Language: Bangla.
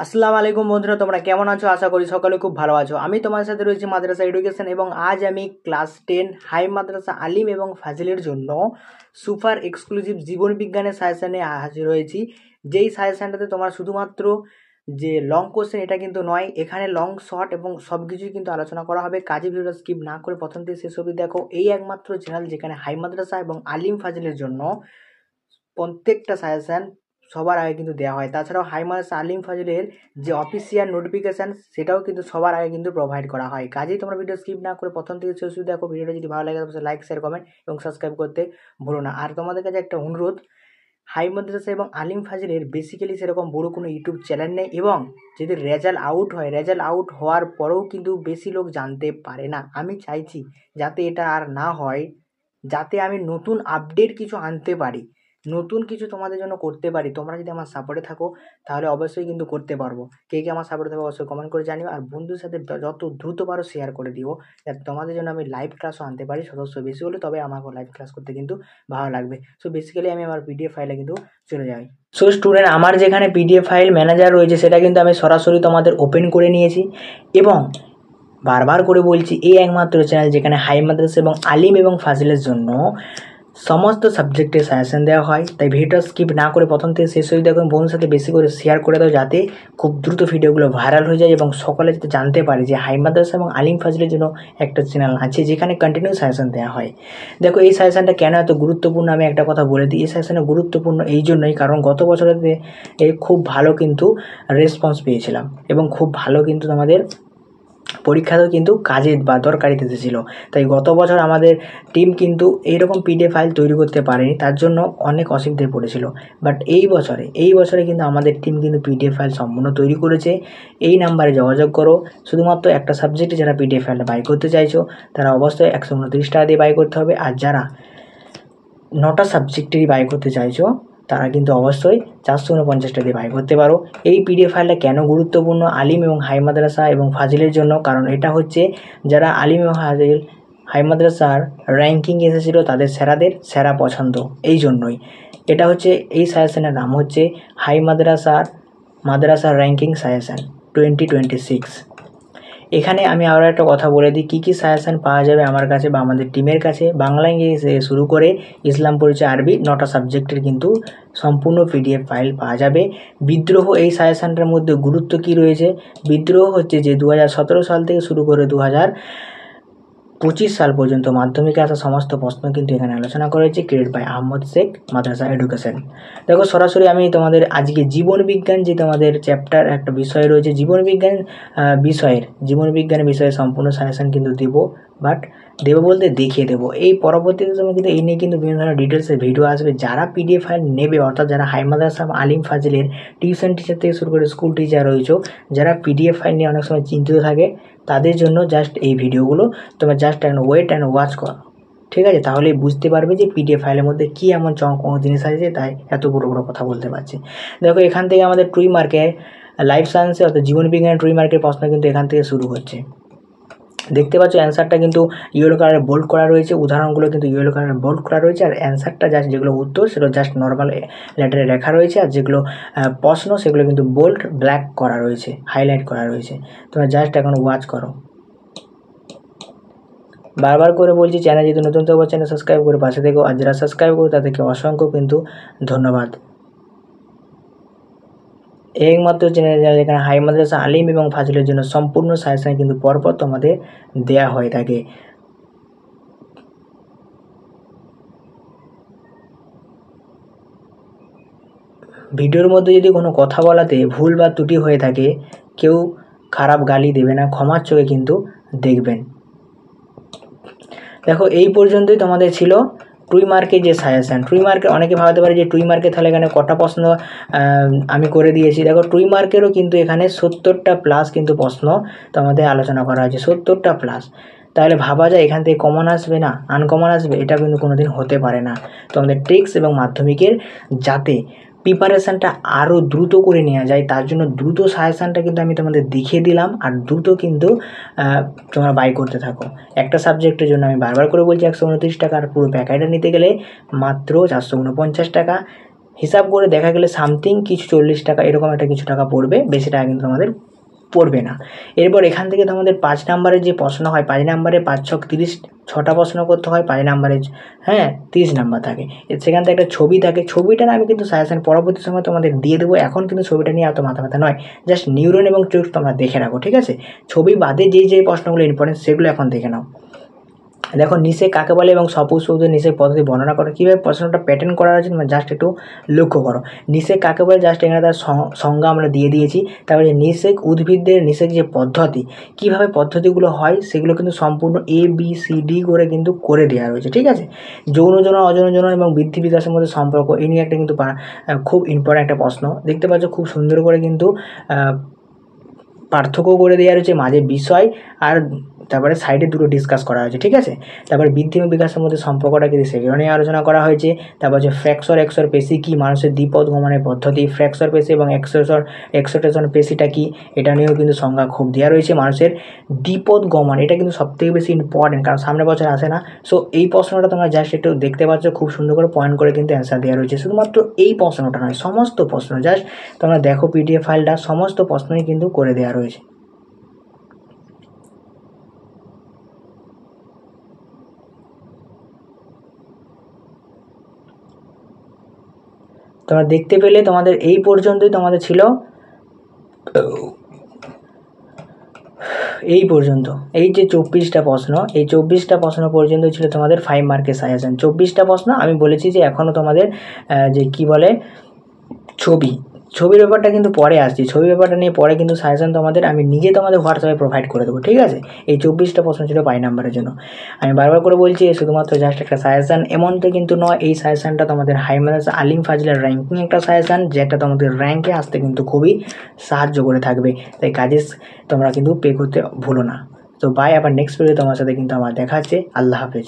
আসসালামু আলাইকুম বন্ধুরা, তোমরা কেমন আছো? আশা করি সকলে খুব ভালো আছো। আমি তোমাদের সাথে রয়েছি মাদ্রাসা এডুকেশন এবং আজ আমি ক্লাস 10 হাই মাদ্রাসা আলিম এবং ফাজিলের জন্য সুপার এক্সক্লুসিভ জীবন বিজ্ঞানের সাজেশনে হাজির হয়েছি। যেই সাজেশনটাতে তোমরা শুধুমাত্র যে লং কোশ্চেন এটা কিন্তু নয়, এখানে লং শর্ট এবং সব কিছুই কিন্তু আলোচনা করা হবে। কাজে ভিডিওটা স্কিপ না করে প্রথম থেকে শেষ অবধি দেখো। এই একমাত্র চ্যানেল যেখানে হাই মাদ্রাসা এবং আলিম ফাজিলের জন্য প্রত্যেকটা সাজেশান সবার আগে কিন্তু দেওয়া হয়। তাছাড়াও হাই মাদ্রাসা আলিম ফাজিলের যে অফিসিয়াল নোটিফিকেশান সেটাও কিন্তু সবার আগে কিন্তু প্রোভাইড করা হয়। কাজেই তোমরা ভিডিও স্কিপ না করে প্রথম থেকে শেষ অবধি দেখো। ভিডিওটা যদি ভালো লাগে তাহলে লাইক, শেয়ার, কমেন্ট এবং সাবস্ক্রাইব করতে ভুলো না। আর তোমাদের কাছে একটা অনুরোধ, হাই মাদ্রাসা এবং আলিম ফাজিলের বেসিক্যালি সেরকম বড় কোনো ইউটিউব চ্যানেল নেই এবং যদি রেজাল্ট আউট হয়, রেজাল্ট আউট হওয়ার পরেও কিন্তু বেশি লোক জানতে পারে না। আমি চাইছি যাতে এটা আর না হয়, যাতে আমি নতুন আপডেট কিছু আনতে পারি, নতুন কিছু তোমাদের জন্য করতে পারি। তোমরা যদি আমার সাপোর্টে থাকো তাহলে অবশ্যই কিন্তু করতে পারবো। কে কে আমার সাপোর্টে থাকো অবশ্যই কমেন্ট করে জানিও। আর বন্ধুর সাথে যত দ্রুত পারো শেয়ার করে দিও, যাতে তোমাদের জন্য আমি লাইভ ক্লাসও আনতে পারি। সদস্য বেশি হলে তবে আমাকেও লাইভ ক্লাস করতে কিন্তু ভালো লাগবে। সো বেসিক্যালি আমি আমার পিডিএফ ফাইলে কিন্তু চলে যাই। সো স্টুডেন্ট, আমার যেখানে পিডিএফ ফাইল ম্যানেজার রয়েছে সেটা কিন্তু আমি সরাসরি তোমাদের ওপেন করে নিয়েছি এবং বারবার করে বলছি, এই একমাত্র চ্যানেল যেখানে হাই মাদ্রাসা এবং আলিম এবং ফাজিলের জন্য সমস্ত সাবজেক্টের সাজেশন দেওয়া হয়। তাই ভিডিওটা স্কিপ না করে প্রথম থেকে শেষ অবধি দেখুন, বন্ধুর সাথে বেশি করে শেয়ার করে দাও, যাতে খুব দ্রুত ভিডিওগুলো ভাইরাল হয়ে যায় এবং সকলে যাতে জানতে পারে যে হাই মাদ্রাসা এবং আলিম ফাজিলের জন্য একটা চ্যানেল আছে যেখানে কন্টিনিউ সাজেশন দেওয়া হয়। দেখো, এই সাজেশনটা কেন এত গুরুত্বপূর্ণ আমি একটা কথা বলে দিই। এই সাজেশনটা গুরুত্বপূর্ণ এই জন্যই কারণ গত বছরেতে খুব ভালো কিন্তু রেসপন্স পেয়েছিলাম এবং খুব ভালো কিন্তু আমাদের পরীক্ষাতেও কিন্তু কাজে বা দরকারিতে এসেছিলো। তাই গত বছর আমাদের টিম কিন্তু এইরকম পিডিএফ ফাইল তৈরি করতে পারেনি, তার জন্য অনেক অসুবিধায় পড়েছিল। বাট এই বছরে কিন্তু আমাদের টিম কিন্তু পিডিএফ ফাইল সম্পূর্ণ তৈরি করেছে। এই নাম্বারে যোগাযোগ করো। শুধুমাত্র একটা সাবজেক্টে যারা পিডিএফ ফাইলটা বাই করতে চাইছো তারা অবশ্যই 129 টাকা দিয়ে বাই করতে হবে। আর যারা 9টা সাবজেক্টেরই বাই করতে চাইছো তারা কিন্তু অবশ্যই 449 টাকা দিয়ে বাই করতে পারো। এই পিডিএফ ফাইলটা কেন গুরুত্বপূর্ণ আলিম এবং হাই মাদ্রাসা এবং ফাজিলের জন্য? কারণ এটা হচ্ছে যারা আলিম এবং হাই মাদ্রাসার র্যাঙ্কিং এসেছিলো তাদের সেরাদের সেরা পছন্দ, এই জন্যই এটা হচ্ছে। এই সাজেশনের নাম হচ্ছে হাই মাদ্রাসার র্যাঙ্কিং সাজেশন 2026। এখানে আমি আরও একটা কথা বলে দিই, কী কী সাজেশান পাওয়া যাবে আমার কাছে বা আমাদের টিমের কাছে। বাংলা, ইংরেজি থেকে শুরু করে ইসলাম, পরিচয়, আরবি 9টা সাবজেক্টের কিন্তু সম্পূর্ণ পিডিএফ ফাইল পাওয়া যাবে। বিদ্রোহ, এই সাজেশানটার মধ্যে গুরুত্ব কী রয়েছে? বিদ্রোহ হচ্ছে যে 2017 সাল থেকে শুরু করে 2025 সাল পর্যন্ত মাধ্যমিকে আসা সমস্ত প্রশ্ন কিন্তু এখানে আলোচনা করেছি। Create by Ahmad Sheikh, madrasa education. দেখো, সরাসরি আমি তোমাদের আজকে জীবন বিজ্ঞান যে তোমাদের চ্যাপ্টার একটা বিষয় রয়েছে, জীবন বিজ্ঞান বিষয়ের সম্পূর্ণ সাজেশন কিন্তু দেবো। বাট দেবো বলতে দেখিয়ে দেবো। এই পরবর্তীতে তুমি কিন্তু এই নিয়ে কিন্তু বিভিন্ন ধরনের ডিটেলসের ভিডিও আসবে। যারা পিডিএফ ফাইল নেবে, অর্থাৎ যারা হাই মাদ্রাসা আলিম ফাজিলের টিউশন টিচার থেকে শুরু করে স্কুল টিচার রয়েছে, যারা পিডিএফ ফাইল নিয়ে অনেক সময় চিন্তিত থাকে, তাদের জন্য জাস্ট এই ভিডিওগুলো তোমরা জাস্ট ওয়েট অ্যান্ড ওয়াচ করো, ঠিক আছে? তাহলে বুঝতে পারবে যে পিডিএফ ফাইলের মধ্যে কী এমন চমকমক জিনিস আছে, তাই এত বড় কথা বলতে পারছি। দেখো, এখান থেকে আমাদের টুই মার্কের লাইফ সায়েন্সে অর্থাৎ জীবন বিজ্ঞানের টুই মার্কের প্রশ্ন কিন্তু এখান থেকে শুরু হচ্ছে। দেখতে পাচ্ছ অ্যান্সারটা কিন্তু ইয়েলো কালারে বোল্ড করা রয়েছে, উদাহরণগুলো কিন্তু ইয়েলো কালারে বোল্ড করা রয়েছে। আর অ্যান্সারটা জাস্ট যেগুলো উত্তর সেগুলো জাস্ট নর্মাল লেটারে লেখা রয়েছে, আর যেগুলো প্রশ্ন সেগুলো কিন্তু বোল্ড ব্ল্যাক করা রয়েছে, হাইলাইট করা রয়েছে। তোমরা জাস্ট এখন ওয়াচ করো। বারবার করে বলছি, চ্যানেল যদি নতুন থাকো চ্যানেল সাবস্ক্রাইব করে পাশে থেকো, আর যারা সাবস্ক্রাইব করো তাদেরকে অসংখ্য কিন্তু ধন্যবাদ। একমাত্র চ্যানেল যেখানে হাই মাদ্রাসা আলিম এবং ফাজিলের জন্য সম্পূর্ণ সাজেশন কিন্তু পরপর তোমাদের দেয়া হয়ে থাকে। ভিডিওর মধ্যে যদি কোনো কথা বলাতে ভুল বা ত্রুটি হয়ে থাকে, কেউ খারাপ গালি দেবে না, ক্ষমার চোখে কিন্তু দেখবেন। দেখো, এই পর্যন্তই তোমাদের ছিল টুই মার্কের যে সাজেশান। টুই মার্কে অনেকে ভাবতে পারে যে টুই মার্কে তাহলে এখানে কটা প্রশ্ন আমি করে দিয়েছি। দেখো, টুই মার্কেরও কিন্তু এখানে 70টা প্লাস কিন্তু প্রশ্ন তোমাদের আলোচনা করা হয়েছে, 70টা প্লাস। তাহলে ভাবা যায় এখান থেকে কমন আসবে না, আনকমন আসবে, এটা কিন্তু কোনোদিন হতে পারে না। তোমাদের ট্রিক্স এবং মাধ্যমিকের যাতে প্রিপারেশানটা আরও দ্রুত করে নেওয়া যায়, তার জন্য দ্রুত সাজেশানটা কিন্তু আমি তোমাদের দেখিয়ে দিলাম। আর দ্রুত কিন্তু তোমরা বাই করতে থাকো। একটা সাবজেক্টের জন্য আমি বারবার করে বলছি 129 টাকা, আর পুরো প্যাকেটটা নিতে গেলে মাত্র 449 টাকা। হিসাব করে দেখা গেলে সামথিং কিছু 40 টাকা এরকম একটা কিছু টাকা পড়বে, বেশি টাকা কিন্তু আমাদের পড়বে না। এরপর এখান থেকে তোমাদের 5 নাম্বারের যে প্রশ্ন হয়, 5 নাম্বারে 5 ছক 30, 6টা প্রশ্ন করতে হয় 5 নাম্বারে, হ্যাঁ 30 নাম্বার থাকে। সেখান থেকে একটা ছবি থাকে, ছবিটা না আমি কিন্তু সাজেশন পরবর্তী সময় তোমাদের দিয়ে দেবো, এখন কিন্তু ছবিটা নিয়ে এত মাথা ব্যথা নয়, জাস্ট নিউরন এবং ট্রিক্স তোমরা দেখে রাখো, ঠিক আছে। ছবি বাদে যে প্রশ্নগুলো ইম্পর্টেন্ট সেগুলো এখন দেখে নাও। দেখো নিষেক কাকে বলে এবং সপুষ্পদের নিষেক পদ্ধতি বর্ণনা করো। কীভাবে প্রশ্নটা প্যাটার্ন করা আছে তোমরা জাস্ট একটু লক্ষ্য করো। নিষেক কাকে বলে জাস্ট এখানে তার সংজ্ঞা আমরা দিয়ে দিয়েছি। তারপরে নিষেক উদ্ভিদদের নিষেক যে পদ্ধতি, কীভাবে পদ্ধতিগুলো হয় সেগুলো কিন্তু সম্পূর্ণ ABCD করে কিন্তু করে দেওয়া রয়েছে, ঠিক আছে। যৌন জনন, অযৌন জনন এবং বৃদ্ধি বিকাশের মধ্যে সম্পর্ক, এই নিয়ে একটা কিন্তু খুব ইম্পর্ট্যান্ট একটা প্রশ্ন দেখতে পাচ্ছ, খুব সুন্দর করে কিন্তু পার্থক্য করে দেওয়া রয়েছে মাঝে বিষয় আর তারপরে সাইডে দুটো ডিসকাস করা হয়েছে, ঠিক আছে। তারপরে বৃদ্ধি এবং বিকাশের মধ্যে সম্পর্কটা কি সেগুলো নিয়ে আলোচনা করা হয়েছে। তারপর হচ্ছে ফ্র্যাক্সর এক্সর পেশি কি, মানুষের দ্বিপদ গমনের পদ্ধতি, ফ্র্যাক্সর পেশি এবং এক্সোটেশন পেশিটা কি, এটা নিয়েও কিন্তু সংজ্ঞা খুব দেওয়া রয়েছে। মানুষের দ্বিপদ গমন, এটা কিন্তু সবথেকে বেশি ইম্পর্টেন্ট, কারণ সামনের বছর আসে না। সো এই প্রশ্নটা তোমরা জাস্ট একটু দেখতে পাচ্ছ, খুব সুন্দর করে পয়েন্ট করে কিন্তু অ্যান্সার দেওয়া রয়েছে। শুধুমাত্র এই প্রশ্নটা নয়, সমস্ত প্রশ্ন জাস্ট তোমরা দেখো PDF ফাইলটা, সমস্ত প্রশ্নই কিন্তু করে দেওয়া রয়েছে। তোমরা দেখতে পেলে তোমাদের এই পর্যন্তই তোমাদের ছিল, এই পর্যন্ত এই যে 24টা প্রশ্ন, এই 24টা প্রশ্ন পর্যন্ত ছিল তোমাদের 5 মার্কের সাজেশন। 24টা প্রশ্ন আমি বলেছি যে এখনও তোমাদের যে কি বলে ছবির ব্যাপারটা কিন্তু পরে আসছি, ছবি ব্যাপারটা নিয়ে পরে কিন্তু সাজেশন তোমাদের আমি নিজে তোমাদের হোয়াটসঅ্যাপে প্রোভাইড করে দেবো, ঠিক আছে। এই 24টা প্রশ্ন ছিল 5 নাম্বারের জন্য। আমি বারবার করে বলছি শুধুমাত্র জাস্ট একটা সাজেশান, এমন তো কিন্তু নয়। এই সাজেশানটা তোমাদের হাই মাদ্রাসা আলিম ফাজিলের র্যাঙ্কিং একটা সাজেশান, যেটা তোমাদের র্যাঙ্কে আসতে কিন্তু খুবই সাহায্য করে থাকবে। তাই কাজে তোমরা কিন্তু পে করতে ভুলো না। তো বাই, আবার নেক্সট ভিডিও তোমার সাথে কিন্তু আমার দেখা হচ্ছে। আল্লাহ হাফেজ।